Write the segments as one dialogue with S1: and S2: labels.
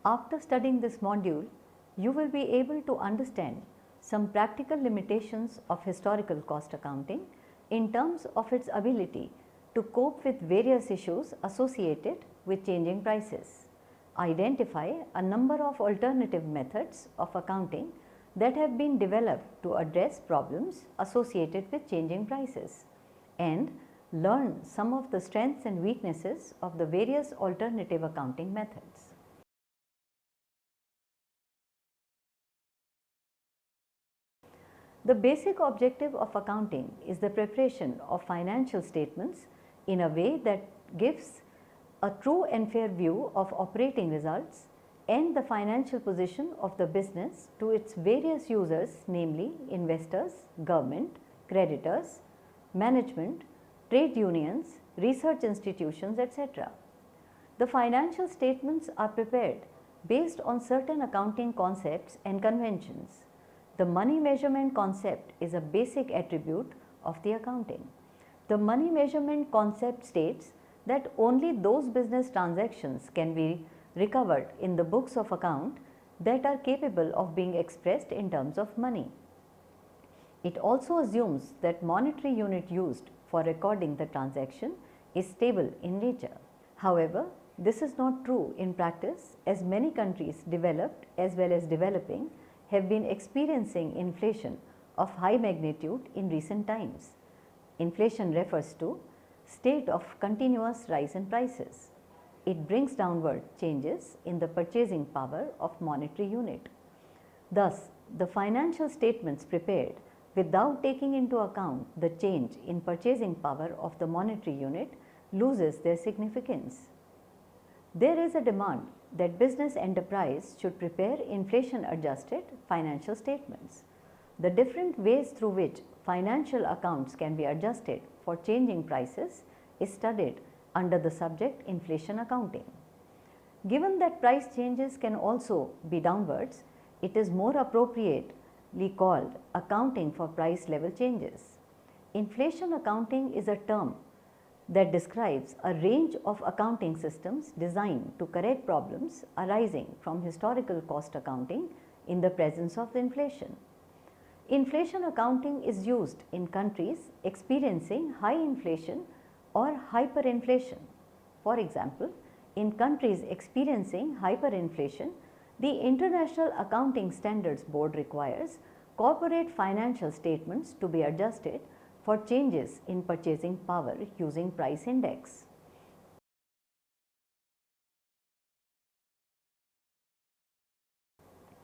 S1: After studying this module, you will be able to understand some practical limitations of historical cost accounting in terms of its ability to cope with various issues associated with changing prices. Identify a number of alternative methods of accounting that have been developed to address problems associated with changing prices, and learn some of the strengths and weaknesses of the various alternative accounting methods. The basic objective of accounting is the preparation of financial statements in a way that gives a true and fair view of operating results and the financial position of the business to its various users, namely investors, government, creditors, management, trade unions, research institutions, etc. The financial statements are prepared based on certain accounting concepts and conventions. The money measurement concept is a basic attribute of the accounting. The money measurement concept states that only those business transactions can be recovered in the books of account that are capable of being expressed in terms of money. It also assumes that monetary unit used for recording the transaction is stable in nature. However, this is not true in practice, as many countries, developed as well as developing, have been experiencing inflation of high magnitude in recent times. Inflation refers to state of continuous rise in prices. It brings downward changes in the purchasing power of monetary unit. Thus, the financial statements prepared without taking into account the change in purchasing power of the monetary unit loses their significance. There is a demand that business enterprise should prepare inflation adjusted financial statements. The different ways through which financial accounts can be adjusted for changing prices is studied under the subject inflation accounting. Given that price changes can also be downwards, it is more appropriately called accounting for price level changes. Inflation accounting is a term that describes a range of accounting systems designed to correct problems arising from historical cost accounting in the presence of inflation. Inflation accounting is used in countries experiencing high inflation or hyperinflation. For example, in countries experiencing hyperinflation, the International Accounting Standards Board requires corporate financial statements to be adjusted for changes in purchasing power using price index.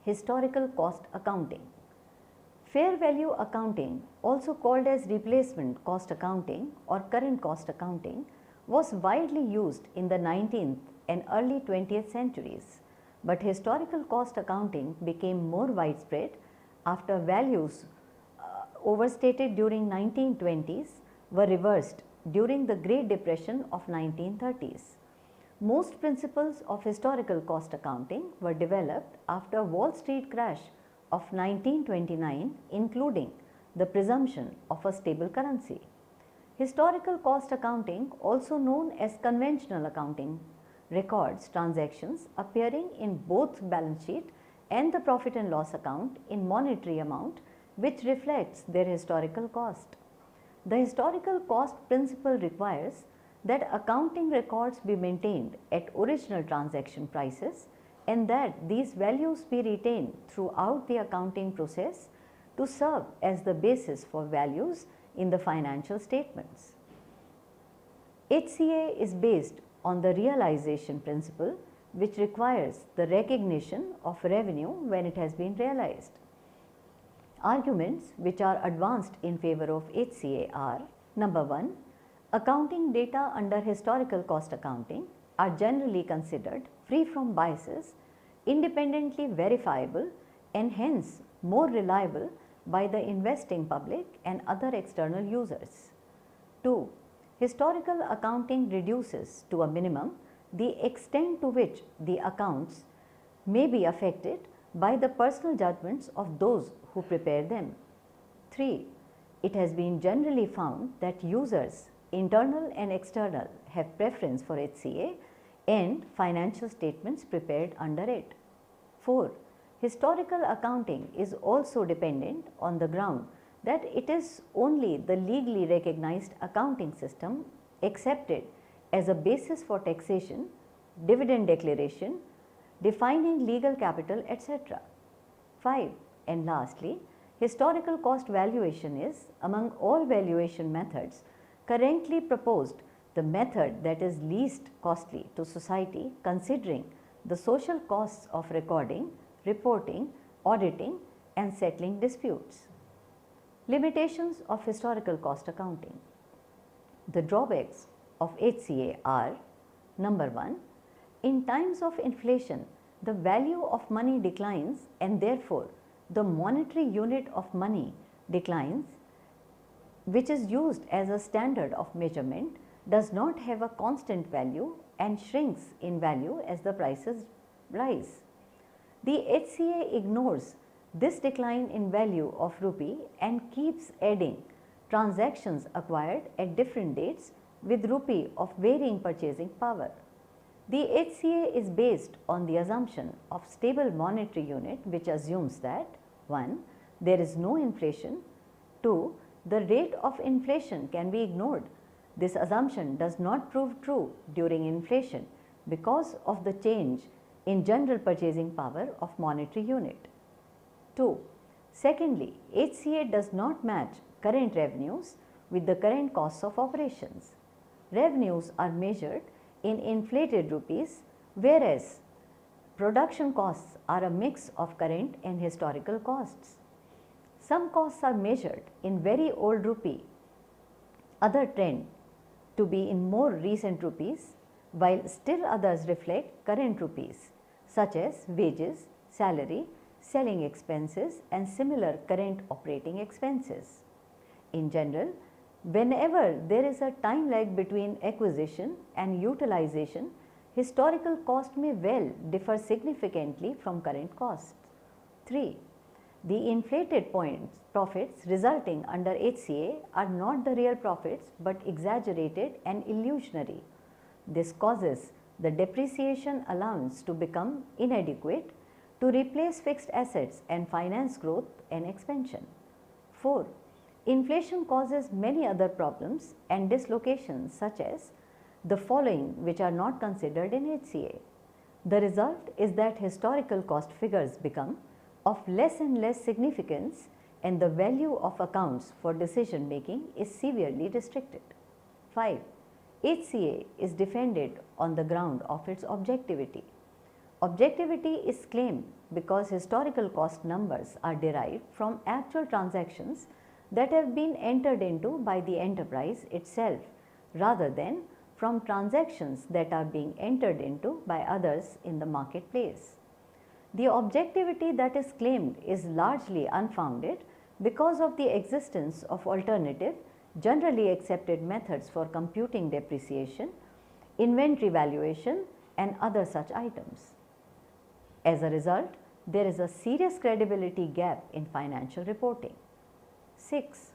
S1: Historical cost accounting. Fair value accounting, also called as replacement cost accounting or current cost accounting, was widely used in the 19th and early 20th centuries, but historical cost accounting became more widespread after values overstated during 1920s were reversed during the Great Depression of 1930s. Most principles of historical cost accounting were developed after Wall Street crash of 1929, including the presumption of a stable currency. Historical cost accounting, also known as conventional accounting, records transactions appearing in both balance sheet and the profit and loss account in monetary amount which reflects their historical cost. The historical cost principle requires that accounting records be maintained at original transaction prices and that these values be retained throughout the accounting process to serve as the basis for values in the financial statements. HCA is based on the realization principle, which requires the recognition of revenue when it has been realized. Arguments which are advanced in favor of HCA are: number 1, accounting data under historical cost accounting are generally considered free from biases, independently verifiable, and hence more reliable by the investing public and other external users. 2. Historical accounting reduces to a minimum the extent to which the accounts may be affected by the personal judgments of those who prepare them. 3. It has been generally found that users, internal and external, have preference for HCA and financial statements prepared under it. 4. Historical accounting is also dependent on the ground that it is only the legally recognized accounting system accepted as a basis for taxation, dividend declaration, defining legal capital, etc. 5. And lastly, historical cost valuation is, among all valuation methods currently proposed, the method that is least costly to society considering the social costs of recording, reporting, auditing and settling disputes. Limitations of historical cost accounting. The drawbacks of HCA are: number 1, in times of inflation, the value of money declines and therefore the monetary unit of money declines, which is used as a standard of measurement, does not have a constant value and shrinks in value as the prices rise. The HCA ignores this decline in value of rupee and keeps adding transactions acquired at different dates with rupee of varying purchasing power. The HCA is based on the assumption of stable monetary unit, which assumes that 1. There is no inflation, 2. The rate of inflation can be ignored. This assumption does not prove true during inflation because of the change in general purchasing power of monetary unit. 2. Secondly, HCA does not match current revenues with the current costs of operations. Revenues are measured in inflated rupees, whereas production costs are a mix of current and historical costs. Some costs are measured in very old rupee, other trend to be in more recent rupees, while still others reflect current rupees such as wages, salary, selling expenses and similar current operating expenses. In general, whenever there is a time lag between acquisition and utilization, historical cost may well differ significantly from current costs. 3. The inflated profits resulting under HCA are not the real profits but exaggerated and illusionary. This causes the depreciation allowance to become inadequate to replace fixed assets and finance growth and expansion. 4. Inflation causes many other problems and dislocations such as the following, which are not considered in HCA. The result is that historical cost figures become of less and less significance and the value of accounts for decision making is severely restricted. 5. HCA is defended on the ground of its objectivity. Objectivity is claimed because historical cost numbers are derived from actual transactions that have been entered into by the enterprise itself rather than from transactions that are being entered into by others in the marketplace. The objectivity that is claimed is largely unfounded because of the existence of alternative, generally accepted methods for computing depreciation, inventory valuation and other such items. As a result, there is a serious credibility gap in financial reporting. 6.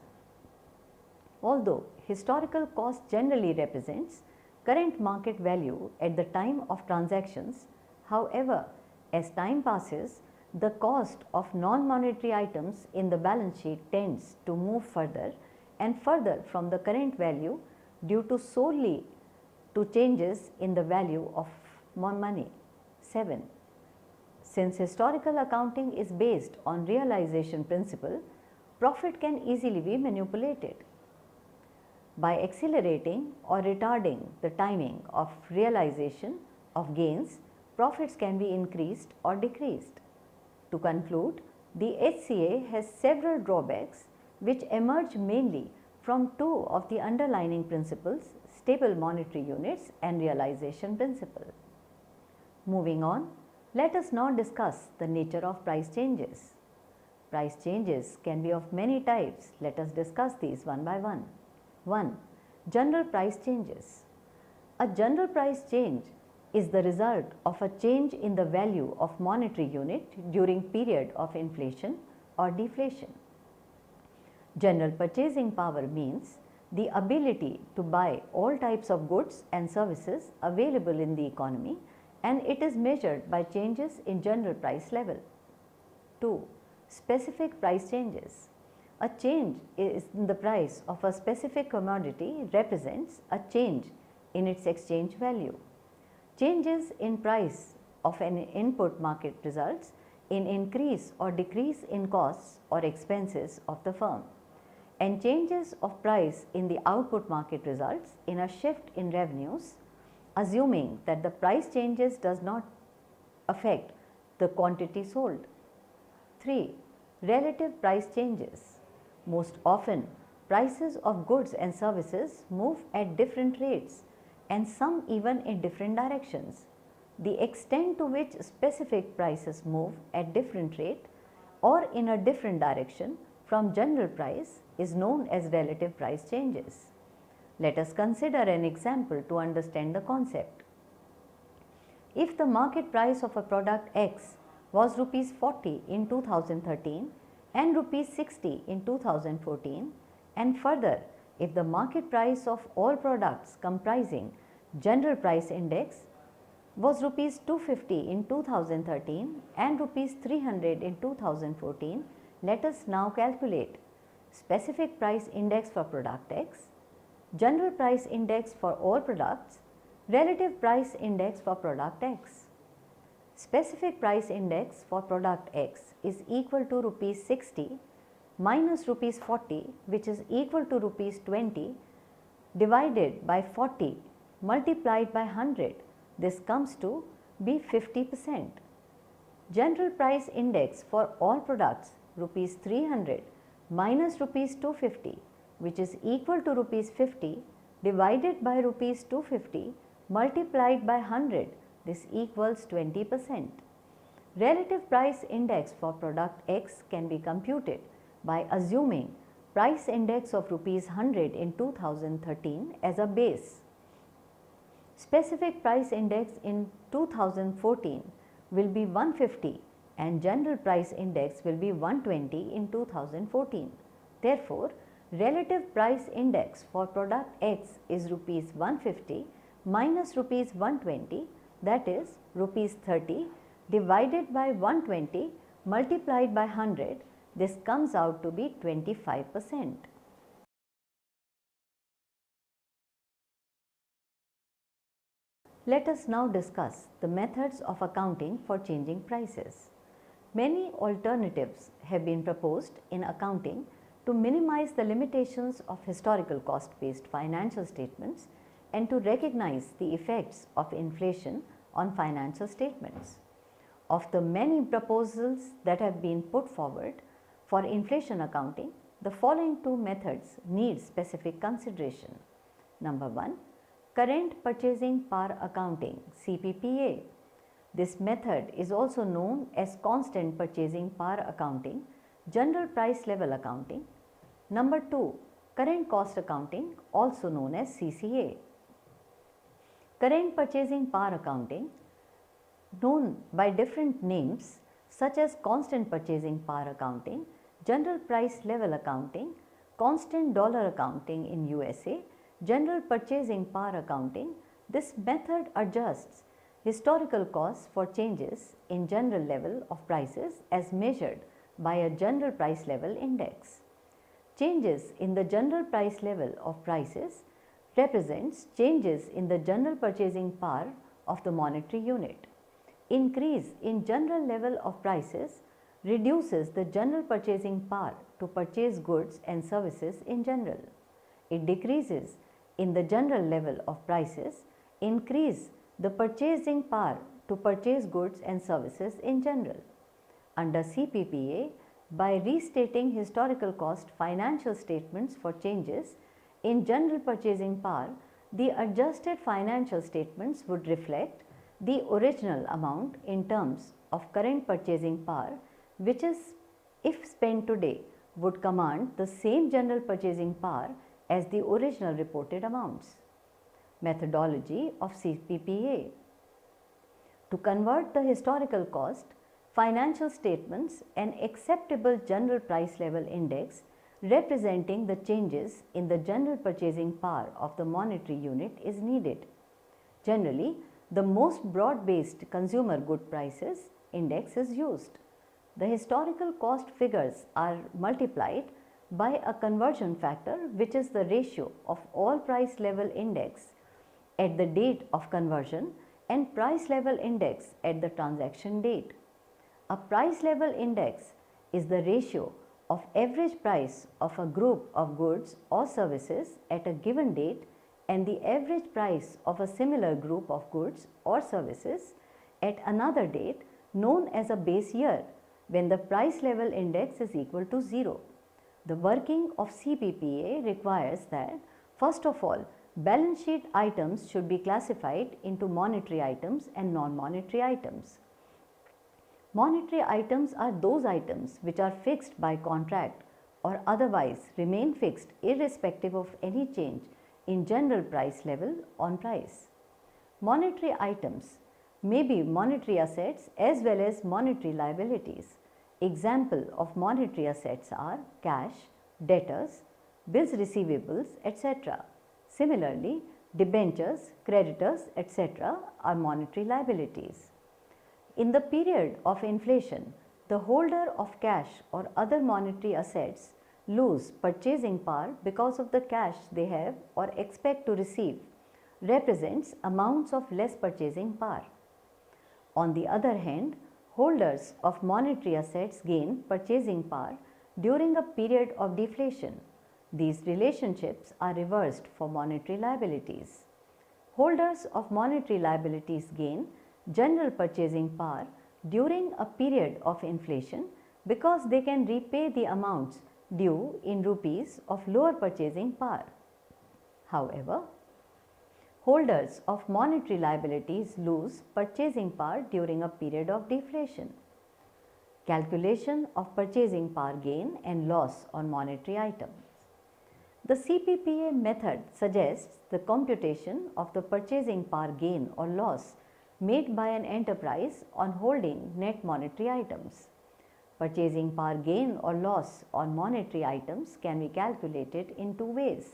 S1: Although historical cost generally represents current market value at the time of transactions, however, as time passes, the cost of non-monetary items in the balance sheet tends to move further and further from the current value due to solely to changes in the value of money. 7. Since historical accounting is based on realization principle, profit can easily be manipulated. By accelerating or retarding the timing of realization of gains, profits can be increased or decreased. To conclude, the HCA has several drawbacks which emerge mainly from two of the underlying principles, stable monetary units and realization principle. Moving on, let us now discuss the nature of price changes. Price changes can be of many types. Let us discuss these one by one. 1. General price changes. A general price change is the result of a change in the value of monetary unit during period of inflation or deflation. General purchasing power means the ability to buy all types of goods and services available in the economy, and it is measured by changes in general price level. 2. Specific price changes. A change in the price of a specific commodity represents a change in its exchange value. Changes in price of an input market results in increase or decrease in costs or expenses of the firm, and changes of price in the output market results in a shift in revenues, assuming that the price changes does not affect the quantity sold. 3. Relative price changes. Most often, prices of goods and services move at different rates and some even in different directions. The extent to which specific prices move at different rate or in a different direction from general price is known as relative price changes. Let us consider an example to understand the concept. If the market price of a product X was rupees 40 in 2013 and rupees 60 in 2014, and further if the market price of all products comprising general price index was rupees 250 in 2013 and rupees 300 in 2014, let us now calculate specific price index for product X, general price index for all products, relative price index for product X. Specific price index for product X is equal to rupees 60 minus rupees 40, which is equal to rupees 20, divided by 40 multiplied by 100. This comes to be 50%. General price index for all products rupees 300 minus rupees 250, which is equal to rupees 50, divided by rupees 250 multiplied by 100. This equals 20%. Relative price index for product X can be computed by assuming price index of rupees 100 in 2013 as a base. Specific price index in 2014 will be 150 and general price index will be 120 in 2014. Therefore, relative price index for product X is rupees 150 minus rupees 120, that is rupees 30 divided by 120 multiplied by 100. This comes out to be 25%. Let us now discuss the methods of accounting for changing prices. Many alternatives have been proposed in accounting to minimize the limitations of historical cost-based financial statements and to recognize the effects of inflation on financial statements. Of the many proposals that have been put forward for inflation accounting, the following two methods need specific consideration. Number 1. Current Purchasing Power Accounting (CPPA). This method is also known as Constant Purchasing Power Accounting, General Price Level Accounting. Number 2. Current Cost Accounting, also known as CCA. Current Purchasing Power Accounting, known by different names such as Constant Purchasing Power Accounting, General Price Level Accounting, Constant Dollar Accounting in USA, General Purchasing Power Accounting. This method adjusts historical costs for changes in general level of prices as measured by a general price level index. Changes in the general price level of prices represents changes in the general purchasing power of the monetary unit. Increase in general level of prices reduces the general purchasing power to purchase goods and services in general. It decreases in the general level of prices, increase the purchasing power to purchase goods and services in general. Under CPPA, by restating historical cost financial statements for changes in general purchasing power, the adjusted financial statements would reflect the original amount in terms of current purchasing power, which is, if spent today, would command the same general purchasing power as the original reported amounts. Methodology of CPPA. To convert the historical cost financial statements, an acceptable general price level index representing the changes in the general purchasing power of the monetary unit is needed. Generally, the most broad-based consumer good prices index is used. The historical cost figures are multiplied by a conversion factor, which is the ratio of all price level index at the date of conversion and price level index at the transaction date. A price level index is the ratio of average price of a group of goods or services at a given date and the average price of a similar group of goods or services at another date, known as a base year, when the price level index is equal to 0. The working of CPPA requires that, first of all, balance sheet items should be classified into monetary items and non-monetary items. Monetary items are those items which are fixed by contract or otherwise remain fixed irrespective of any change in general price level on price. Monetary items may be monetary assets as well as monetary liabilities. Example of monetary assets are cash, debtors, bills receivables, etc. Similarly, debentures, creditors, etc. are monetary liabilities. In the period of inflation, the holder of cash or other monetary assets lose purchasing power because of the cash they have or expect to receive represents amounts of less purchasing power. On the other hand, holders of monetary assets gain purchasing power during a period of deflation. These relationships are reversed for monetary liabilities. Holders of monetary liabilities gain general purchasing power during a period of inflation because they can repay the amounts due in rupees of lower purchasing power. However, holders of monetary liabilities lose purchasing power during a period of deflation. Calculation of purchasing power gain and loss on monetary items. The CPPA method suggests the computation of the purchasing power gain or loss made by an enterprise on holding net monetary items. Purchasing power gain or loss on monetary items can be calculated in two ways.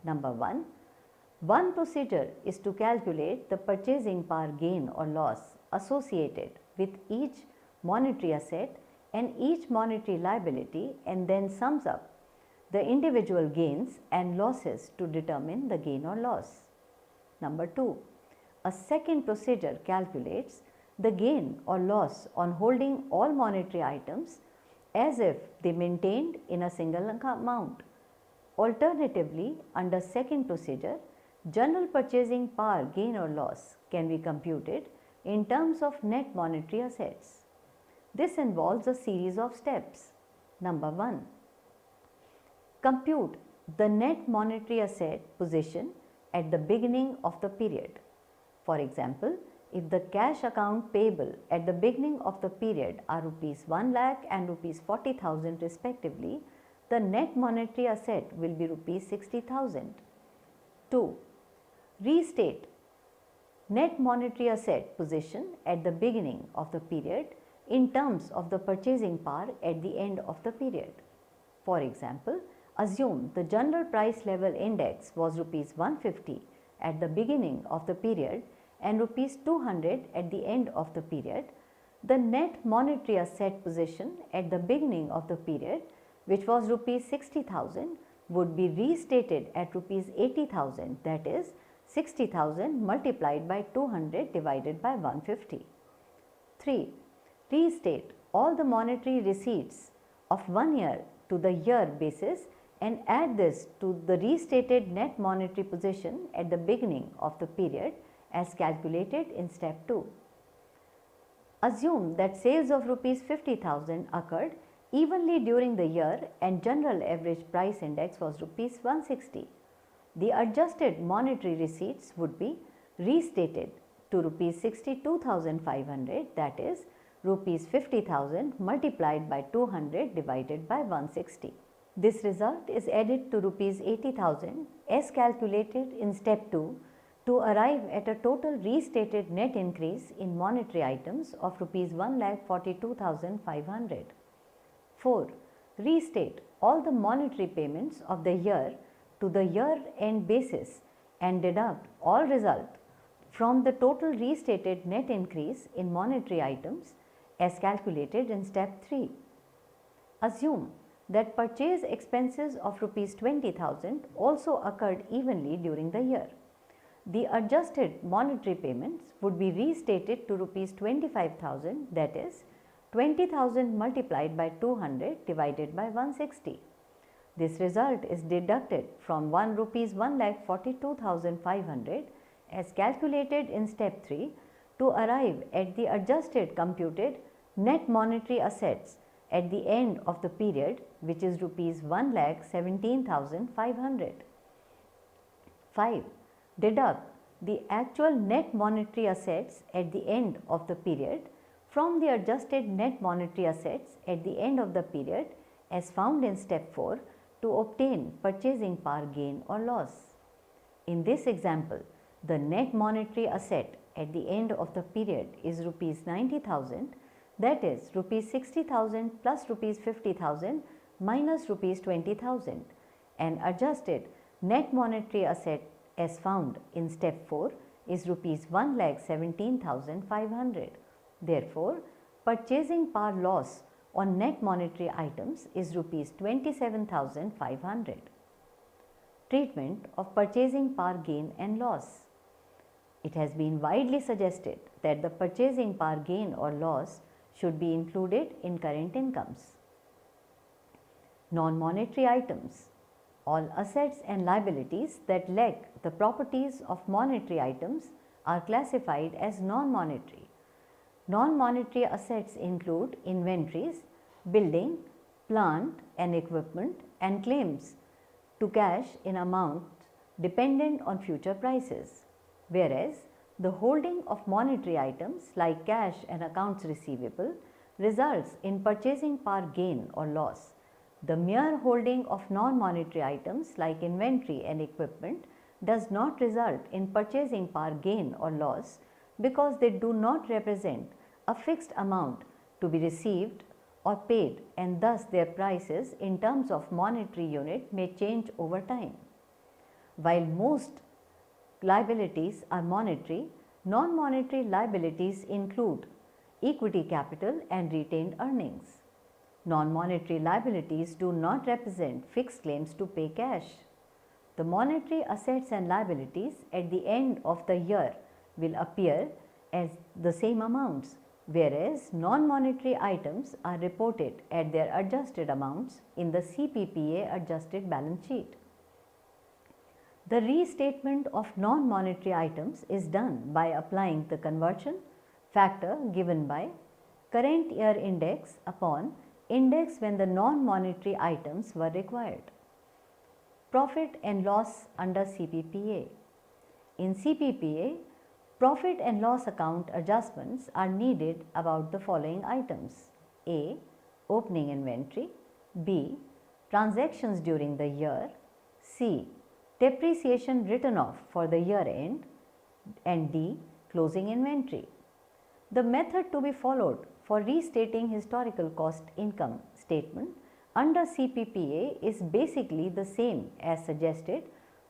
S1: Number one procedure is to calculate the purchasing power gain or loss associated with each monetary asset and each monetary liability and then sums up the individual gains and losses to determine the gain or loss. Number 2. A second procedure calculates the gain or loss on holding all monetary items as if they maintained in a single amount. Alternatively, under second procedure, general purchasing power gain or loss can be computed in terms of net monetary assets. This involves a series of steps. Number 1. Compute the net monetary asset position at the beginning of the period. For example, if the cash account payable at the beginning of the period are rupees 1 lakh and rupees 40,000 respectively, the net monetary asset will be rupees 60,000. 2. Restate net monetary asset position at the beginning of the period in terms of the purchasing power at the end of the period. For example, assume the general price level index was rupees 150 at the beginning of the period and rupees 200 at the end of the period. The net monetary asset position at the beginning of the period, which was rupees 60,000, would be restated at rupees 80,000, that is 60,000 multiplied by 200 divided by 150. 3. Restate all the monetary receipts of 1 year to the year basis and add this to the restated net monetary position at the beginning of the period as calculated in step 2. Assume that sales of rupees 50,000 occurred evenly during the year and general average price index was rupees 160. The adjusted monetary receipts would be restated to rupees 62,500, that is rupees 50,000 multiplied by 200 divided by 160. This result is added to rupees 80,000 as calculated in step 2 to arrive at a total restated net increase in monetary items of rupees 1,42,500. 4. restate all the monetary payments of the year to the year-end basis and deduct all result from the total restated net increase in monetary items as calculated in step 3. Assume that purchase expenses of rupees 20,000 also occurred evenly during the year. The adjusted monetary payments would be restated to rupees 25,000, that is 20,000 multiplied by 200 divided by 160. This result is deducted from rupees 1,42,500 as calculated in step 3 to arrive at the adjusted computed net monetary assets at the end of the period, which is rupees 1,17,500. 5. Deduct the actual net monetary assets at the end of the period from the adjusted net monetary assets at the end of the period as found in step 4 to obtain purchasing power gain or loss. In this example, the net monetary asset at the end of the period is rupees 90,000, that is rupees 60,000 plus rupees 50,000 minus rupees 20,000, and adjusted net monetary asset as found in step 4 is rupees 1,17,500. Therefore, purchasing power loss on net monetary items is rupees 27,500. Treatment of purchasing power gain and loss. It has been widely suggested that the purchasing power gain or loss should be included in current incomes. Non-monetary items. All assets and liabilities that lack the properties of monetary items are classified as non-monetary. Non-monetary assets include inventories, building, plant and equipment, and claims to cash in amount dependent on future prices, whereas the holding of monetary items like cash and accounts receivable results in purchasing power gain or loss. The mere holding of non-monetary items like inventory and equipment does not result in purchasing power gain or loss because they do not represent a fixed amount to be received or paid, and thus their prices in terms of monetary unit may change over time. While most liabilities are monetary, non-monetary liabilities include equity capital and retained earnings. Non-monetary liabilities do not represent fixed claims to pay cash. The monetary assets and liabilities at the end of the year will appear as the same amounts, whereas non-monetary items are reported at their adjusted amounts in the CPPA adjusted balance sheet. The restatement of non-monetary items is done by applying the conversion factor given by current year index upon index when the non-monetary items were required. Profit and loss under CPPA. In CPPA, profit and loss account adjustments are needed about the following items: A. Opening inventory, B. Transactions during the year, C. Depreciation written off for the year end, and D. Closing inventory. The method to be followed for restating historical cost income statement under CPPA is basically the same as suggested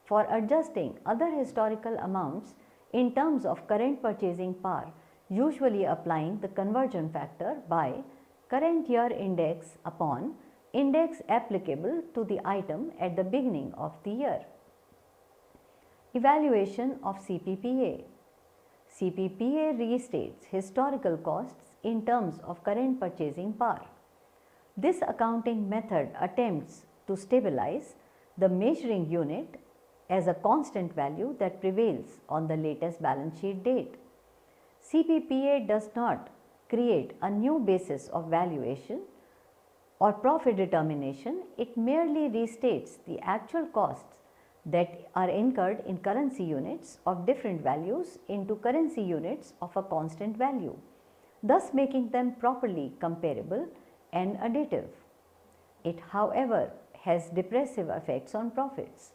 S1: for adjusting other historical amounts in terms of current purchasing power, usually applying the conversion factor by current year index upon index applicable to the item at the beginning of the year. Evaluation of CPPA. CPPA restates historical costs in terms of current purchasing power. This accounting method attempts to stabilize the measuring unit as a constant value that prevails on the latest balance sheet date. CPPA does not create a new basis of valuation or profit determination, it merely restates the actual costs that are incurred in currency units of different values into currency units of a constant value, thus making them properly comparable and additive. It, however, has depressive effects on profits.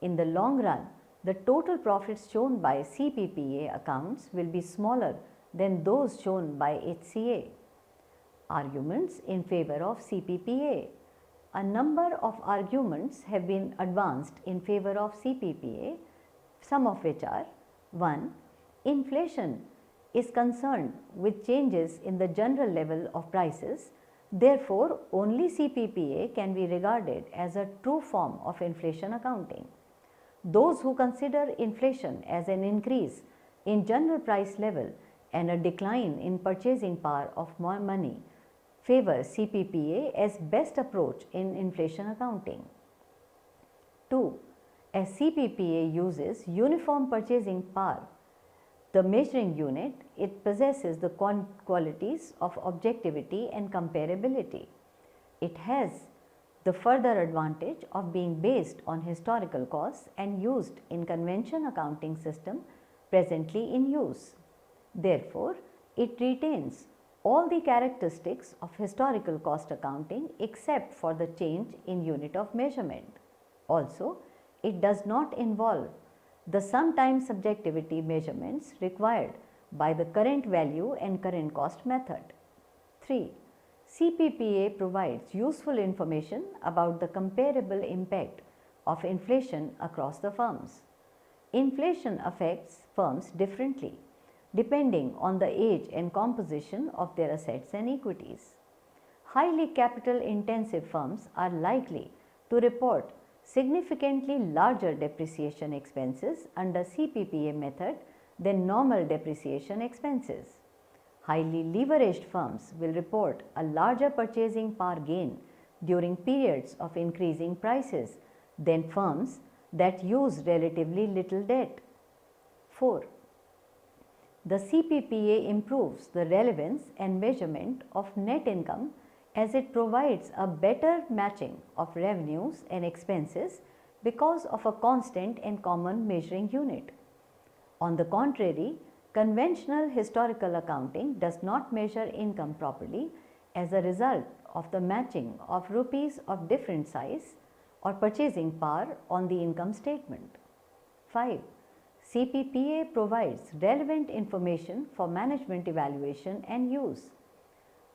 S1: In the long run, the total profits shown by CPPA accounts will be smaller than those shown by HCA. Arguments in favor of CPPA. a number of arguments have been advanced in favor of CPPA, some of which are: 1. Inflation is concerned with changes in the general level of prices. Therefore, only CPPA can be regarded as a true form of inflation accounting. Those who consider inflation as an increase in general price level and a decline in purchasing power of money favor CPPA as best approach in inflation accounting. 2. As CPPA uses uniform purchasing power, the measuring unit, it possesses the qualities of objectivity and comparability. It has the further advantage of being based on historical costs and used in convention accounting system presently in use. Therefore, it retains all the characteristics of historical cost accounting except for the change in unit of measurement. Also, it does not involve the sometimes subjectivity measurements required by the current value and current cost method. 3. CPPA provides useful information about the comparable impact of inflation across the firms. Inflation affects firms differently depending on the age and composition of their assets and equities. Highly capital intensive firms are likely to report significantly larger depreciation expenses under CPPA method than normal depreciation expenses. Highly leveraged firms will report a larger purchasing power gain during periods of increasing prices than firms that use relatively little debt. 4. The CPPA improves the relevance and measurement of net income as it provides a better matching of revenues and expenses because of a constant and common measuring unit. On the contrary, conventional historical accounting does not measure income properly as a result of the matching of rupees of different size or purchasing power on the income statement. 5. CPPA provides relevant information for management evaluation and use.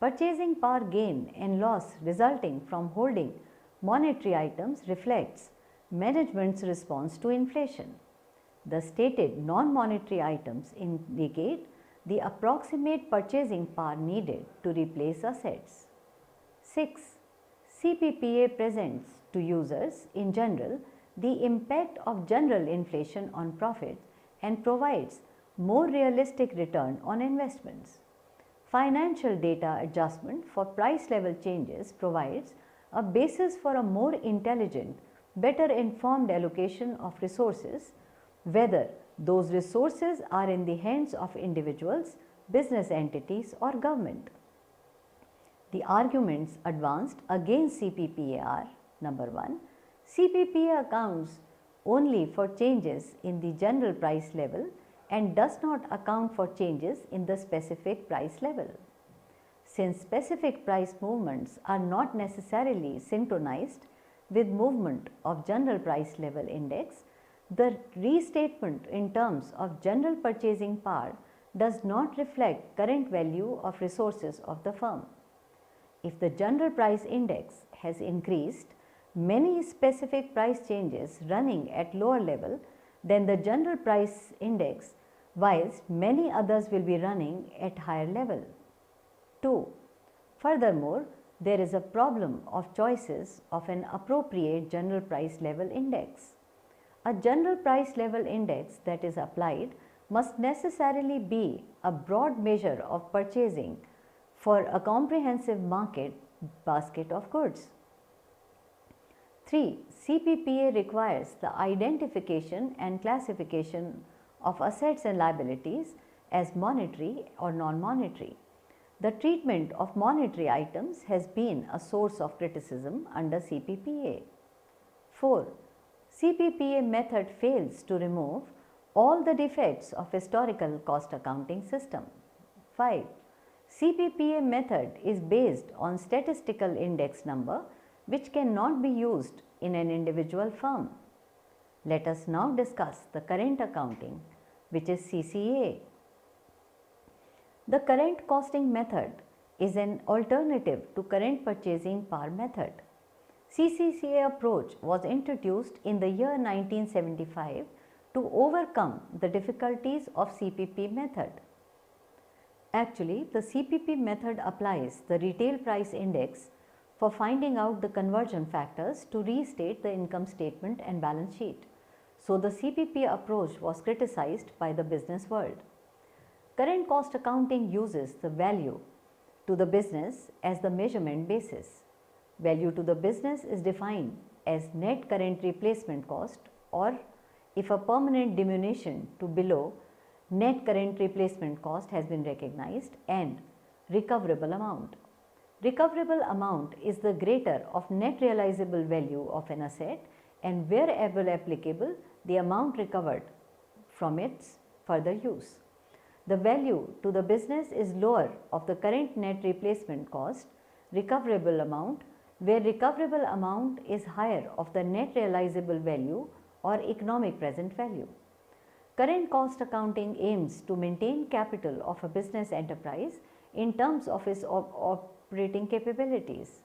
S1: Purchasing power gain and loss resulting from holding monetary items reflects management's response to inflation. The stated non-monetary items indicate the approximate purchasing power needed to replace assets. 6. CPPA presents to users in general the impact of general inflation on profits and provides more realistic return on investments. Financial data adjustment for price level changes provides a basis for a more intelligent, better informed allocation of resources, whether those resources are in the hands of individuals, business entities or government. The arguments advanced against CPPA are: number 1, CPPA accounts only for changes in the general price level and does not account for changes in the specific price level. Since specific price movements are not necessarily synchronized with movement of general price level index, the restatement in terms of general purchasing power does not reflect current value of resources of the firm. If the general price index has increased, many specific price changes running at lower level than the general price index, whilst many others will be running at higher level. 2. Furthermore, there is a problem of choices of an appropriate general price level index. A general price level index that is applied must necessarily be a broad measure of purchasing for a comprehensive market basket of goods. 3. CPPA requires the identification and classification of assets and liabilities as monetary or non-monetary. The treatment of monetary items has been a source of criticism under CPPA. 4. CPPA method fails to remove all the defects of historical cost accounting system. 5. CPPA method is based on statistical index number which cannot be used in an individual firm. Let us now discuss the current accounting, which is CCA. The current costing method is an alternative to current purchasing power method. CCCA approach was introduced in the year 1975 to overcome the difficulties of CPP method. Actually, the CPP method applies the retail price index for finding out the conversion factors to restate the income statement and balance sheet. So, the CPP approach was criticized by the business world. Current cost accounting uses the value to the business as the measurement basis. Value to the business is defined as net current replacement cost, or if a permanent diminution to below net current replacement cost has been recognized, and recoverable amount. Recoverable amount is the greater of net realizable value of an asset, and wherever applicable, the amount recovered from its further use. The value to the business is lower of the current net replacement cost, recoverable amount, where recoverable amount is higher of the net realizable value or economic present value. Current cost accounting aims to maintain capital of a business enterprise in terms of its operating capabilities.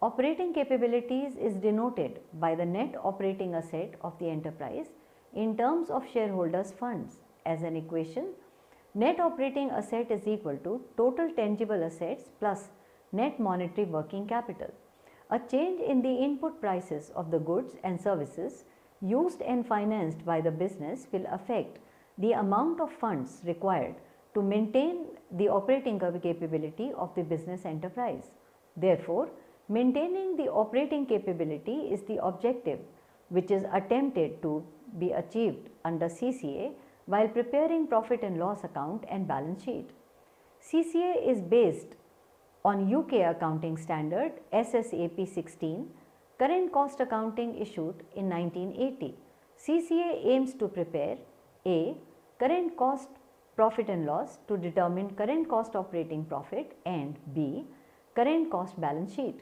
S1: Operating capabilities is denoted by the net operating asset of the enterprise in terms of shareholders' funds. As an equation, net operating asset is equal to total tangible assets plus net monetary working capital. A change in the input prices of the goods and services used and financed by the business will affect the amount of funds required to maintain the operating capability of the business enterprise. Therefore, maintaining the operating capability is the objective which is attempted to be achieved under CCA while preparing profit and loss account and balance sheet. CCA is based on UK accounting standard SSAP 16, current cost accounting issued in 1980. CCA aims to prepare A. Current cost profit and loss to determine current cost operating profit, and B. Current cost balance sheet.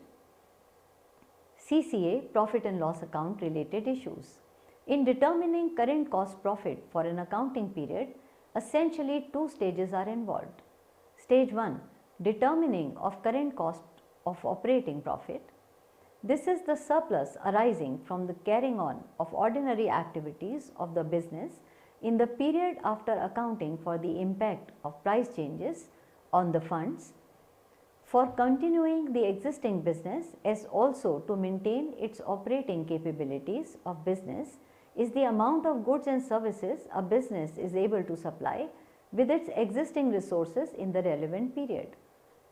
S1: CCA profit and loss account related issues. In determining current cost profit for an accounting period, essentially two stages are involved. Stage 1, determining of current cost of operating profit. This is the surplus arising from the carrying on of ordinary activities of the business in the period after accounting for the impact of price changes on the funds for continuing the existing business, as also to maintain its operating capabilities of business is the amount of goods and services a business is able to supply with its existing resources in the relevant period.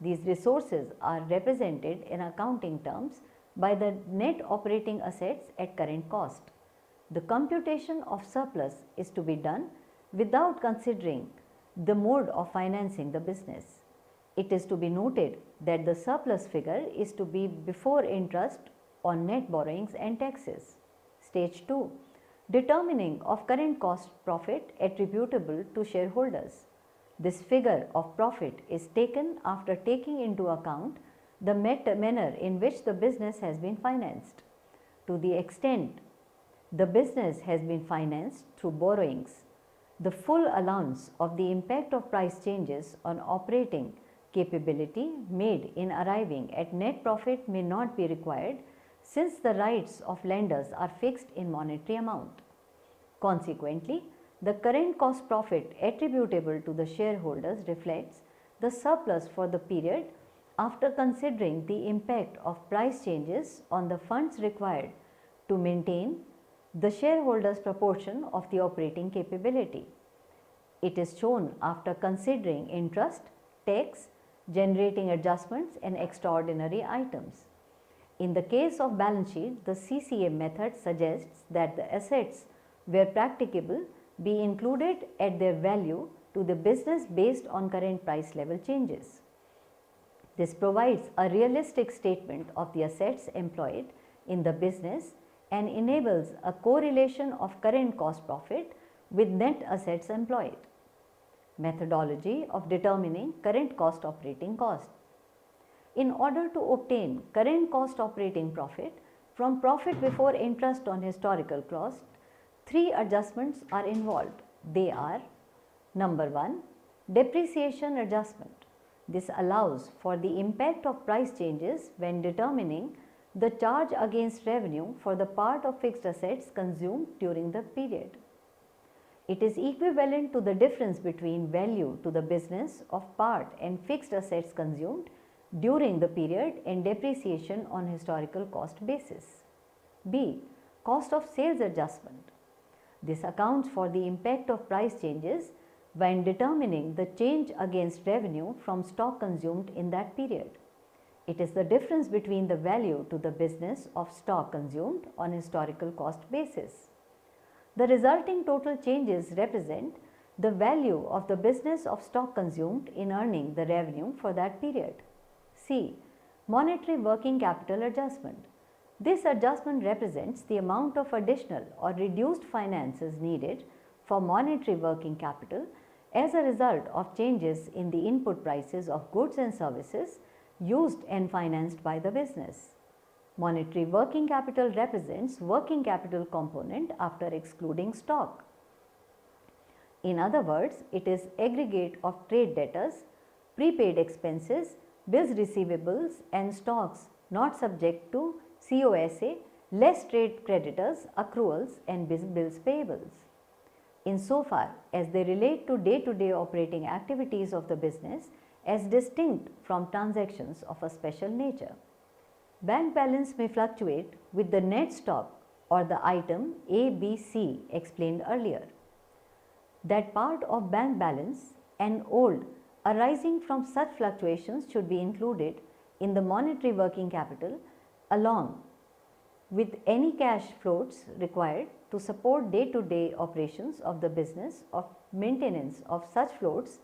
S1: These resources are represented in accounting terms by the net operating assets at current cost. The computation of surplus is to be done without considering the mode of financing the business. It is to be noted that the surplus figure is to be before interest on net borrowings and taxes. Stage 2, determining of current cost profit attributable to shareholders. This figure of profit is taken after taking into account the manner in which the business has been financed. To the extent the business has been financed through borrowings, the full allowance of the impact of price changes on operating capability made in arriving at net profit may not be required, since the rights of lenders are fixed in monetary amount. Consequently, the current cost profit attributable to the shareholders reflects the surplus for the period after considering the impact of price changes on the funds required to maintain the shareholders' proportion of the operating capability. It is shown after considering interest, tax, generating adjustments and extraordinary items. In the case of balance sheet, the CCA method suggests that the assets, where practicable, be included at their value to the business based on current price level changes. This provides a realistic statement of the assets employed in the business and enables a correlation of current cost profit with net assets employed. Methodology of determining current cost operating cost. In order to obtain current cost operating profit from profit before interest on historical cost, three adjustments are involved. They are: number 1, depreciation adjustment. This allows for the impact of price changes when determining the charge against revenue for the part of fixed assets consumed during the period. It is equivalent to the difference between value to the business of part and fixed assets consumed during the period and depreciation on historical cost basis. B. Cost of sales adjustment. This accounts for the impact of price changes when determining the change against revenue from stock consumed in that period. It is the difference between the value to the business of stock consumed on historical cost basis. The resulting total changes represent the value of the business of stock consumed in earning the revenue for that period. C. Monetary working capital adjustment. This adjustment represents the amount of additional or reduced finances needed for monetary working capital as a result of changes in the input prices of goods and services used and financed by the business. Monetary working capital represents working capital component after excluding stock. In other words, it is aggregate of trade debtors, prepaid expenses, bills receivables and stocks not subject to COSA, less trade creditors, accruals and bills payables. Insofar as they relate to day-to-day operating activities of the business as distinct from transactions of a special nature. Bank balance may fluctuate with the net stock or the item A, B, C explained earlier. That part of bank balance and old arising from such fluctuations should be included in the monetary working capital along with any cash floats required to support day-to-day operations of the business of maintenance of such floats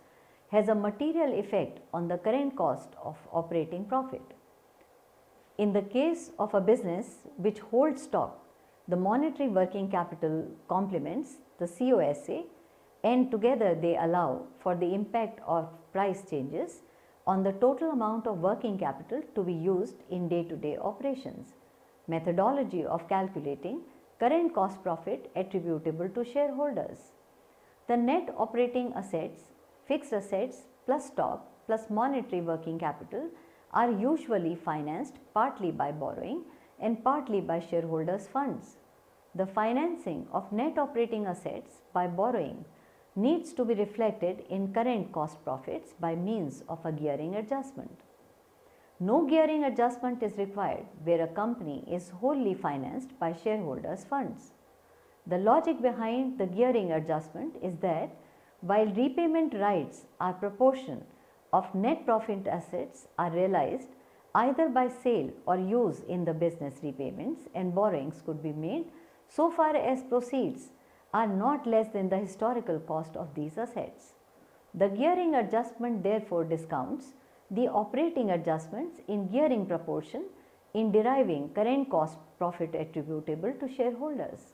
S1: has a material effect on the current cost of operating profit. In the case of a business which holds stock, the monetary working capital complements the COSA and together they allow for the impact of price changes on the total amount of working capital to be used in day-to-day operations. Methodology of calculating current cost profit attributable to shareholders. The net operating assets, fixed assets plus stock plus monetary working capital are usually financed partly by borrowing and partly by shareholders' funds. The financing of net operating assets by borrowing needs to be reflected in current cost profits by means of a gearing adjustment. No gearing adjustment is required where a company is wholly financed by shareholders' funds. The logic behind the gearing adjustment is that while repayment rights are proportion of net profit assets are realized either by sale or use in the business, repayments and borrowings could be made so far as proceeds are not less than the historical cost of these assets. The gearing adjustment therefore discounts the operating adjustments in gearing proportion in deriving current cost profit attributable to shareholders.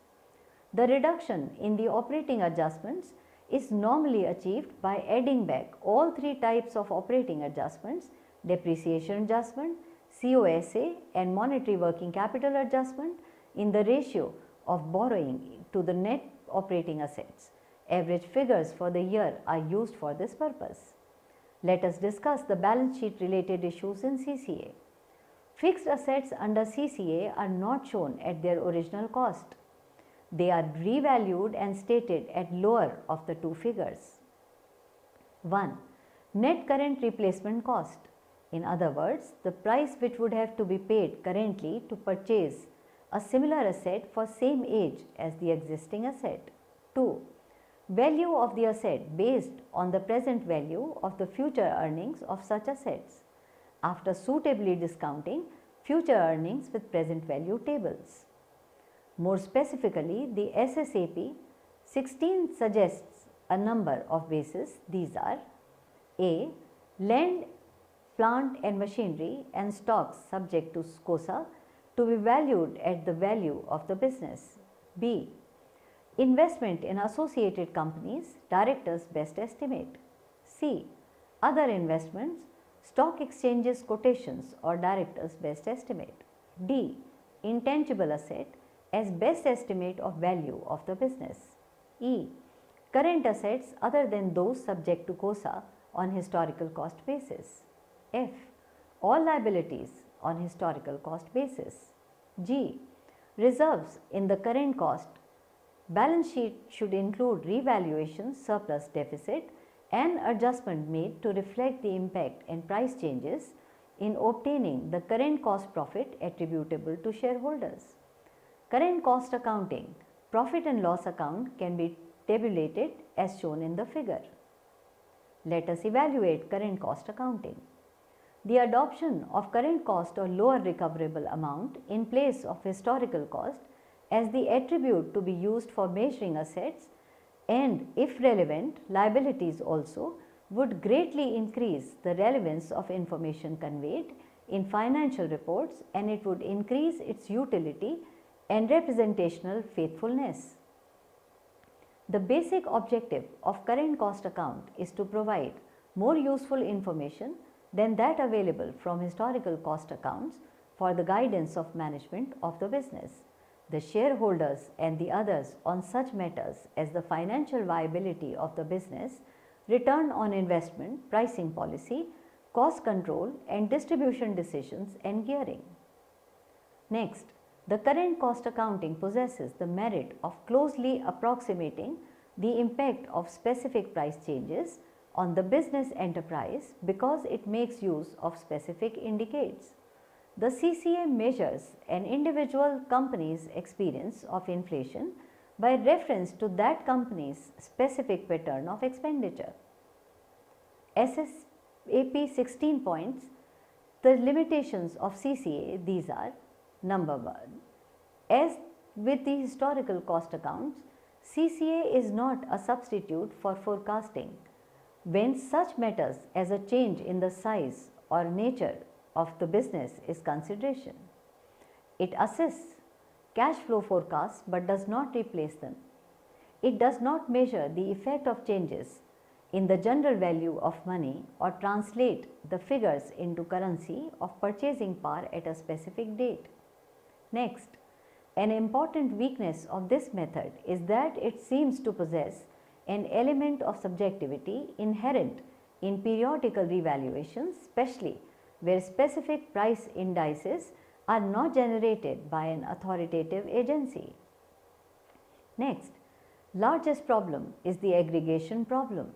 S1: The reduction in the operating adjustments is normally achieved by adding back all three types of operating adjustments: depreciation adjustment, COSA and monetary working capital adjustment in the ratio of borrowing to the net operating assets. Average figures for the year are used for this purpose. Let us discuss the balance sheet related issues in CCA. Fixed assets under CCA are not shown at their original cost. They are revalued and stated at lower of the two figures. 1. Net current replacement cost. In other words, the price which would have to be paid currently to purchase a similar asset for same age as the existing asset. 2. Value of the asset based on the present value of the future earnings of such assets after suitably discounting future earnings with present value tables. More specifically, the SSAP 16 suggests a number of bases. These are: A. Land, plant and machinery and stocks subject to COSA to be valued at the value of the business. B. Investment in associated companies, directors' best estimate. C. Other investments, stock exchanges quotations or directors' best estimate. D. Intangible asset as best estimate of value of the business. E. Current assets other than those subject to COSA on historical cost basis. F. All liabilities on historical cost basis. G. Reserves in the current cost balance sheet should include revaluation, surplus, deficit and adjustment made to reflect the impact and price changes in obtaining the current cost profit attributable to shareholders. Current cost accounting, profit and loss account can be tabulated as shown in the figure. Let us evaluate current cost accounting. The adoption of current cost or lower recoverable amount in place of historical cost as the attribute to be used for measuring assets and, if relevant, liabilities also would greatly increase the relevance of information conveyed in financial reports, and it would increase its utility and representational faithfulness. The basic objective of current cost account is to provide more useful information than that available from historical cost accounts for the guidance of management of the business, the shareholders and the others on such matters as the financial viability of the business, return on investment, pricing policy, cost control and distribution decisions and gearing. Next, the current cost accounting possesses the merit of closely approximating the impact of specific price changes on the business enterprise because it makes use of specific indicates. The CCA measures an individual company's experience of inflation by reference to that company's specific pattern of expenditure. SSAP 16 points, the limitations of CCA, these are: number 1, as with the historical cost accounts, CCA is not a substitute for forecasting when such matters as a change in the size or nature of the business is consideration. It assists cash flow forecasts but does not replace them. It does not measure the effect of changes in the general value of money or translate the figures into currency of purchasing power at a specific date. Next, an important weakness of this method is that it seems to possess an element of subjectivity inherent in periodical revaluations, especially where specific price indices are not generated by an authoritative agency. Next, largest problem is the aggregation problem.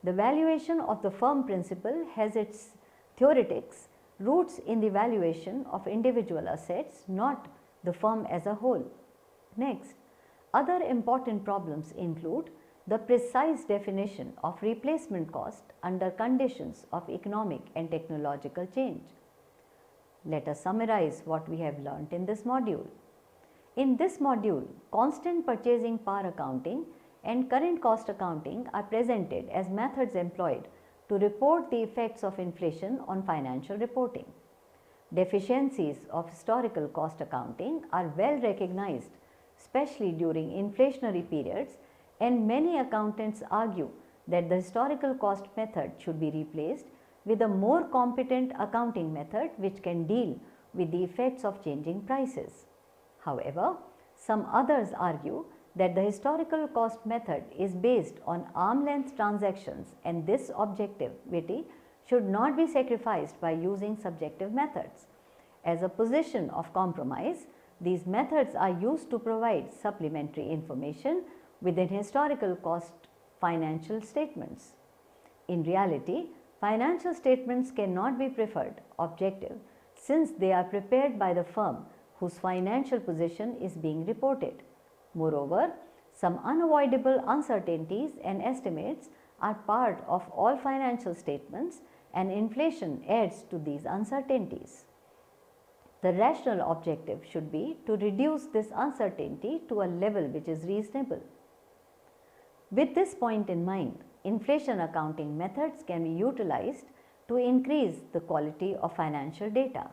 S1: The valuation of the firm principal has its theoretics roots in the valuation of individual assets, not the firm as a whole. Next, other important problems include the precise definition of replacement cost under conditions of economic and technological change. Let us summarize what we have learnt in this module. In this module, constant purchasing power accounting and current cost accounting are presented as methods employed to report the effects of inflation on financial reporting. Deficiencies of historical cost accounting are well recognized, especially during inflationary periods, and many accountants argue that the historical cost method should be replaced with a more competent accounting method which can deal with the effects of changing prices. However, some others argue that the historical cost method is based on arm's length transactions, and this objectivity should not be sacrificed by using subjective methods. As a position of compromise, these methods are used to provide supplementary information within historical cost financial statements. In reality, financial statements cannot be preferred objective since they are prepared by the firm whose financial position is being reported. Moreover, some unavoidable uncertainties and estimates are part of all financial statements, and inflation adds to these uncertainties. The rational objective should be to reduce this uncertainty to a level which is reasonable. With this point in mind, inflation accounting methods can be utilized to increase the quality of financial data.